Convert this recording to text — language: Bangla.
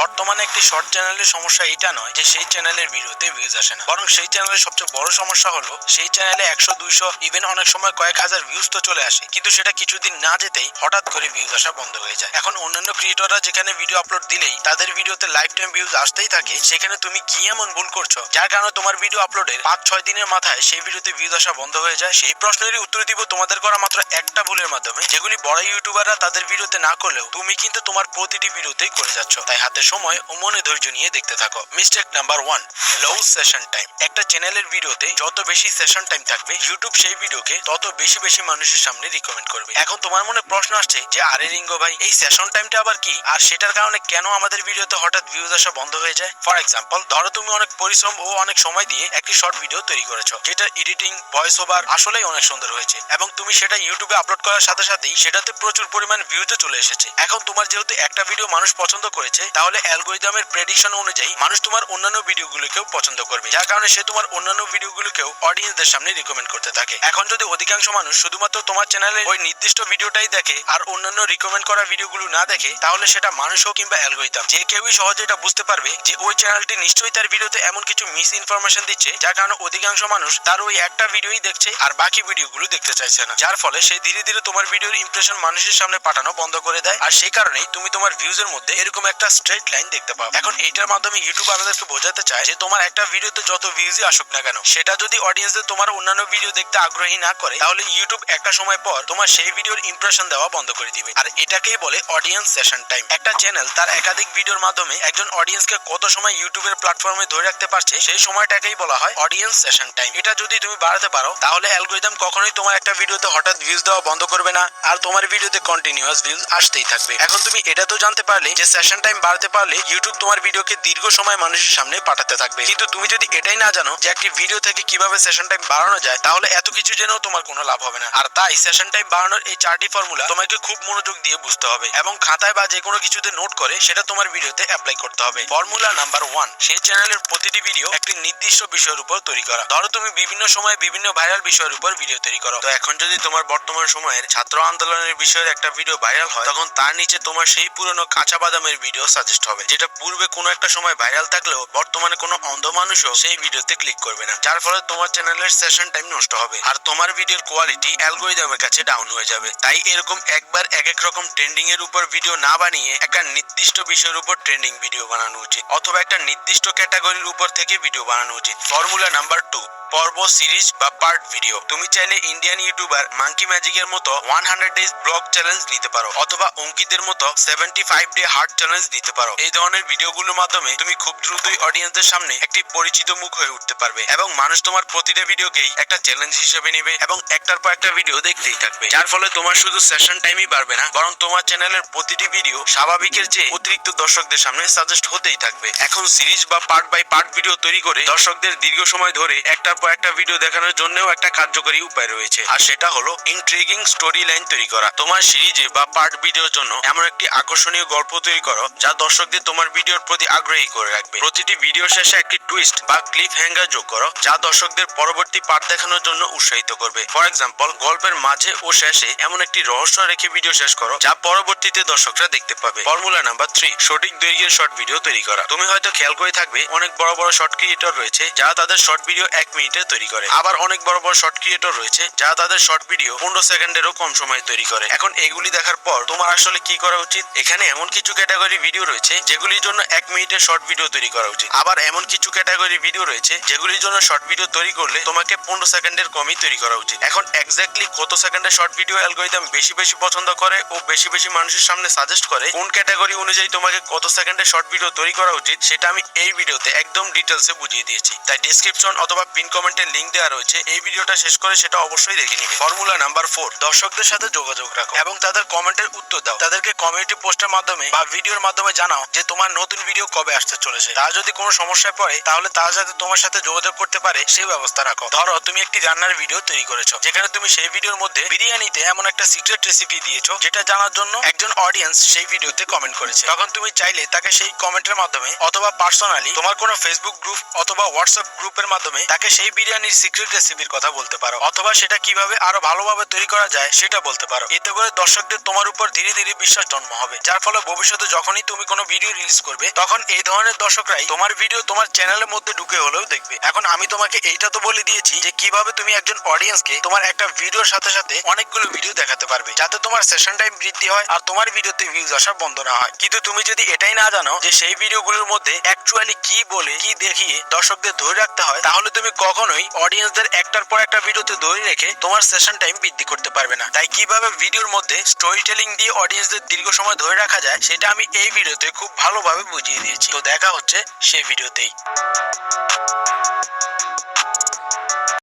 বর্তমানে একটি শর্ট চ্যানেলের সমস্যা এটা নয় যে সেই চ্যানেলের ভিডিওতে ভিউজ আসে না, বরং সেই চ্যানেলের সবচেয়ে বড় সমস্যা হলো সেই চ্যানেলে 100, 200, ইভেন অনেক সময় কয়েক হাজার ভিউজ তো চলে আসে, কিন্তু সেটা কিছুদিন না যেতেই হঠাৎ করে ভিউজ আসা বন্ধ হয়ে যায়। এখন অন্যান্য ক্রিয়েটররা যেখানে ভিডিও আপলোড দিলেই তাদের ভিডিওতে লাইফ টাইম ভিউজ আসতেই থাকে, সেখানে তুমি কি এমন ভুল করছো যার কারণে তোমার ভিডিও আপলোডের 5-6 দিনের মাথায় সেই ভিডিওতে ভিউজ আসা বন্ধ হয়ে যায়? সেই প্রশ্নেরই উত্তর দিব তোমাদের করা মাত্র একটা ভুলের মাধ্যমে, যেগুলি বড় ইউটিউবাররা তাদের ভিডিওতে না করলেও তুমি কিন্তু তোমার প্রতিটি ভিডিওতেই করে যাচ্ছ। তাই হাতে সময় ও মনে ধৈর্য নিয়ে দেখতে থাকো। মিস্টেক নাম্বার 1, লো সেশন টাইম। একটা চ্যানেলের ভিডিওতে যত বেশি সেশন টাইম থাকবে, ইউটিউব সেই ভিডিওকে তত বেশি মানুষের সামনে রিকমেন্ড করবে। এখন তোমার মনে প্রশ্ন আসছে যে আরে রিঙ্গো ভাই, এই সেশন টাইমটা আবার কি, আর সেটার কারণে কেন আমাদের ভিডিওতে হঠাৎ ভিউজ আসা বন্ধ হয়ে যায়? ফর এক্সাম্পল, ধরো তুমি অনেক পরিশ্রম ও অনেক সময় দিয়ে একটি শর্ট ভিডিও তৈরি করেছো, যেটা এডিটিং, ভয়েস ওভার আসলেই অনেক সুন্দর হয়েছে, এবং তুমি সেটা ইউটিউবে আপলোড করার সাথে সাথেই সেটাতে প্রচুর পরিমাণ ভিউজও চলে এসেছে। এখন তোমার যেহেতু একটা ভিডিও মানুষ পছন্দ করেছে, তাহলে অ্যালগরিদমের প্রেডিকশন অনুযায়ী মানুষ তোমার অন্যান্য ভিডিওগুলোকেও পছন্দ করবে, যার কারণে সে তোমার অন্যান্য ভিডিওগুলোকেও অডিয়েন্সদের সামনে রিকমেন্ড করতে থাকে। এখন যদি অধিকাংশ মানুষ শুধুমাত্র তোমার চ্যানেলে ওই নির্দিষ্ট ভিডিওটাই দেখে আর অন্যান্য রিকমেন্ড করা ভিডিওগুলো না দেখে, তাহলে সেটা মানুষ হোক কিংবা অ্যালগরিদম, যে কেউই সহজে এটা বুঝতে পারবে যে ওই চ্যানেলটি নিশ্চয়ই তার ভিডিওতে এমন কিছু মিস ইনফরমেশন দিচ্ছে, যার কারণে অধিকাংশ মানুষ তার ওই একটা ভিডিওই দেখছে আর বাকি ভিডিওগুলো দেখতে চাইছে না, যার ফলে সে ধীরে ধীরে তোমার ভিডিওর ইমপ্রেশন মানুষের সামনে পাঠানো বন্ধ করে দেয়। আর সেই কারণেই তুমি তোমার ভিউজের মধ্যে এরকম একটা স্ট্রেট লাইন দেখতে পাও। এখন এইটার মাধ্যমে ইউটিউব আমাদেরকে বোঝাতে চায় যে তোমার একটা ভিডিওতে যত ভিউজই আসুক না কেন, সেটা যদি অডিয়েন্সদের তোমার অন্যান্য ভিডিও দেখতে আগ্রহী না করে, তাহলে ইউটিউব একটা সময় পর তোমার সেই ভিডিওর ইমপ্রেশন দেওয়া বন্ধ করে দিবে। আর এটাকেই বলে অডিয়েন্স সেশন টাইম। একটা চ্যানেল তার একাধিক ভিডিওর মাধ্যমে একজন অডিয়েন্সকে কত সময় ইউটিউবের প্ল্যাটফর্মে ধরে রাখতে পারছে, সেই সময়টাকেই বলা হয় অডিয়েন্স সেশন টাইম। এটা যদি তুমি বাড়াতে পারো, তাহলে অ্যালগরিদম কখনোই তোমার একটা ভিডিওতে হঠাৎ ভিউজ দেওয়া বন্ধ করবে না, আর তোমার ভিডিওতে কন্টিনিউয়াস ভিউজ আসতেই থাকবে। এখন তুমি এটা তো জানতে পারলে যে সেশন টাইম বাড়াতে পারলে ইউটিউব তোমার ভিডিওকে দীর্ঘ সময় মানুষের সামনে পাঠাতে থাকবে, কিন্তু তুমি যদি এটাই না জানো যে একটি ভিডিও থেকে কিভাবে সেশন টাইম বাড়ানো যায়, তাহলে এত কিছু জেনেও তোমার কোনো লাভ হবে না। আর তাই সেশন টাইম বাড়ানোর এই 4টি ফর্মুলা তোমাকে খুব মনোযোগ দিয়ে বুঝতে হবে এবং খাতায় বা যে কোনো কিছুতে নোট করে সেটা তোমার ভিডিওতে অ্যাপ্লাই করতে হবে। ফর্মুলা নাম্বার 1, সেই চ্যানেলের প্রতিটি ভিডিও একটি নির্দিষ্ট বিষয়ের উপর তৈরি করা। ধরো তুমি বিভিন্ন সময়ে বিভিন্ন ভাইরাল বিষয়ের উপর ভিডিও তৈরি করো, তো এখন যদি তোমার বর্তমান সময়ের ছাত্র আন্দোলনের বিষয়ের একটা ভিডিও ভাইরাল হয়, তখন তার নিচে তোমার সেই পুরনো কাঁচা বাদামের ভিডিও সাজেস্ট হবে, যেটা পূর্বে কোনো একটা সময় ভাইরাল থাকলেও বর্তমানে কোনো অন্ধ মানুষও সেই ভিডিওতে ক্লিক করবে না, যার ফলে তোমার চ্যানেলের সেশন টাইম নষ্ট হবে আর তোমার ভিডিওর কোয়ালিটি অ্যালগরিদমের কাছে ডাউন হয়ে যাবে। তাই এরকম একবার এক এক রকম ট্রেন্ডিং এর উপর ভিডিও না বানিয়ে একটা নির্দিষ্ট বিষয়ের উপর ট্রেন্ডিং ভিডিও বানানো উচিত, অথবা একটা নির্দিষ্ট ক্যাটাগরির উপর থেকে ভিডিও বানানো উচিত। ফর্মুলা নাম্বার 2, পর্ব, সিরিজ বা পার্ট ভিডিও। তুমি চাইলে ইন্ডিয়ান ইউটিউবার মাঙ্কি ম্যাজিকের মতো 100 ডেজ ব্লগ চ্যালেঞ্জ নিতে পারো, অথবা অঙ্কিতের মতো 75 ডে হার্ট চ্যালেঞ্জ নিতে পারো। এই ধরনের ভিডিওগুলোর মাধ্যমে তুমি খুব দ্রুতই অডিয়েন্সদের সামনে একটি পরিচিত মুখ হয়ে উঠতে পারবে এবং মানুষ তোমার প্রতিটা ভিডিওকেই একটা চ্যালেঞ্জ হিসেবে নেবে এবং একটার পর একটা ভিডিও দেখতেই থাকবে, যার ফলে তোমার শুধু সেশন টাইমই বাড়বে না, বরং তোমার চ্যানেলের প্রতিটি ভিডিও স্বাভাবিকের চেয়ে অতিরিক্ত দর্শকদের সামনে সাজেস্ট হতেই থাকবে। এখন সিরিজ বা পার্ট বাই পার্ট ভিডিও তৈরি করে দর্শকদের দীর্ঘ সময় ধরে একটার পর একটা ভিডিও দেখানোর জন্যও একটা কার্যকরী উপায় রয়েছে, আর সেটা হলো ইন্ট্রিগিং স্টোরি লাইন তৈরি করা। তোমার সিরিজে বা পার্ট ভিডিওর জন্য এমন একটি আকর্ষণীয় গল্প তৈরি করো যা দর্শকদের তোমার ভিডিওর প্রতি আগ্রহী করে রাখবে। প্রতিটি ভিডিও শেষে একটি টুইস্ট বা ক্লিপ হ্যাঙ্গার যোগ করো যা দর্শকদের পরবর্তী পার্ট দেখানোর জন্য উৎসাহিত করবে। ফর এক্সাম্পল, গল্পের মাঝে ও শেষে এমন একটি রহস্য রেখে ভিডিও শেষ করো যা পরবর্তীতে দর্শকরা দেখতে পাবে। ফর্মুলা নাম্বার 3, সঠিক দৈর্ঘ্যের শর্ট ভিডিও তৈরি করা। তুমি হয়তো খেয়াল করে থাকবে অনেক বড় বড় শর্ট ক্রিয়েটর রয়েছে যারা তাদের শর্ট ভিডিও 1 মিনিটে তৈরি করে, আবার অনেক বড় বড় শর্ট ক্রিয়েটর রয়েছে যারা তাদের শর্ট ভিডিও 15 সেকেন্ডেরও কম সময়ে তৈরি করে। এখন এগুলি দেখার পর তোমার আসলে কি করা উচিত? এখানে এমন কিছু ক্যাটাগরি ভিডিও রয়েছে যেগুলির জন্য 1 মিনিটের শর্ট ভিডিও তৈরি করা উচিত, আবার এমন কিছু ক্যাটাগরি ভিডিও রয়েছে যেগুলির জন্য শর্ট ভিডিও তৈরি করলে তোমাকে 15 সেকেন্ডের কমই তৈরি করা উচিত। এখন এক্স্যাক্টলি কত সেকেন্ডের শর্ট ভিডিও অ্যালগরিদম বেশি পছন্দ করে ও বেশি মানুষের সামনে সাজেস্ট করে, কোন ক্যাটাগরি অনুযায়ী তোমাকে কত সেকেন্ডের শর্ট ভিডিও তৈরি করা উচিত, সেটা আমি এই ভিডিওতে একদম ডিটেলসে বুঝিয়ে দিয়েছি। তাই ডেসক্রিপশন অথবা পিন কমেন্টের লিংক দেওয়া রয়েছে, এই ভিডিওটা শেষ করে সেটা অবশ্যই দেখে নিবে। ফর্মুলা নাম্বার 4, দর্শকদের সাথে যোগাযোগ রাখো এবং তাদের কমেন্টের উত্তর দাও। তাদেরকে কমিউনিটি পোস্টের মাধ্যমে বা ভিডিওর মাধ্যমে জানাও যে তোমার নতুন ভিডিও কবে আসতে চলেছে। তারা যদি কোনো সমস্যায় পড়ে, তাহলে তারা যাতে তোমার সাথে যোগাযোগ করতে পারে সেই ব্যবস্থা রাখো। ধরো তুমি একটি রান্নার ভিডিও তৈরি করেছো, যেখানে তুমি সেই ভিডিওর মধ্যে বিরিয়ানিতে এমন একটা সিক্রেট রেসিপি দিয়েছো যেটা জানার জন্য একজন অডিয়েন্স সেই ভিডিওতে কমেন্ট করেছে। তখন তুমি চাইলে তাকে সেই কমেন্টের মাধ্যমে অথবা পার্সোনালি তোমার কোনো ফেসবুক গ্রুপ অথবা হোয়াটসঅ্যাপ গ্রুপের মাধ্যমে তাকে সেই সেই বিরিয়ানির সিক্রেট রেসিপির কথা বলতে পারো, অথবা সেটা কিভাবে আরো ভালোভাবে তৈরি করা যায় সেটা বলতে পারো। এতে করে দর্শকদের তোমার উপর ধীরে ধীরে বিশ্বাস জন্ম হবে, যার ফলে ভবিষ্যতে যখনই তুমি কোনো ভিডিও রিলিজ করবে তখন এই ধরনের দর্শকরাই তোমার ভিডিও তোমার চ্যানেলের মধ্যে ঢুকে হলেও দেখবে। এখন আমি তোমাকে এইটা তো বলে দিয়েছি যে কিভাবে তুমি একজন অডিয়েন্সকে তোমার একটা ভিডিওর সাথে সাথে অনেকগুলো ভিডিও দেখাতে পারবে, যাতে তোমার সেশন টাইম বৃদ্ধি হয় আর তোমার ভিডিওতে ভিউজ আসা বন্ধ না হয়। কিন্তু তুমি যদি এটাই না জানো যে সেই ভিডিওগুলোর মধ্যে অ্যাকচুয়ালি কি বলে কি দেখিয়ে দর্শকদের ধরে রাখতে হয়, তাহলে তুমি কখনোই অডিয়েন্সদের একটার পর একটা ভিডিওতে ধরে রেখে তোমার সেশন টাইম বৃদ্ধি করতে পারবে না। তাই কিভাবে ভিডিওর মধ্যে স্টোরি টেলিং দিয়ে অডিয়েন্সদের দীর্ঘ সময় ধরে রাখা যায় সেটা আমি এই ভিডিওতে খুব ভালোভাবে বুঝিয়ে দিয়েছি। তো দেখা হচ্ছে সেই ভিডিওতেই।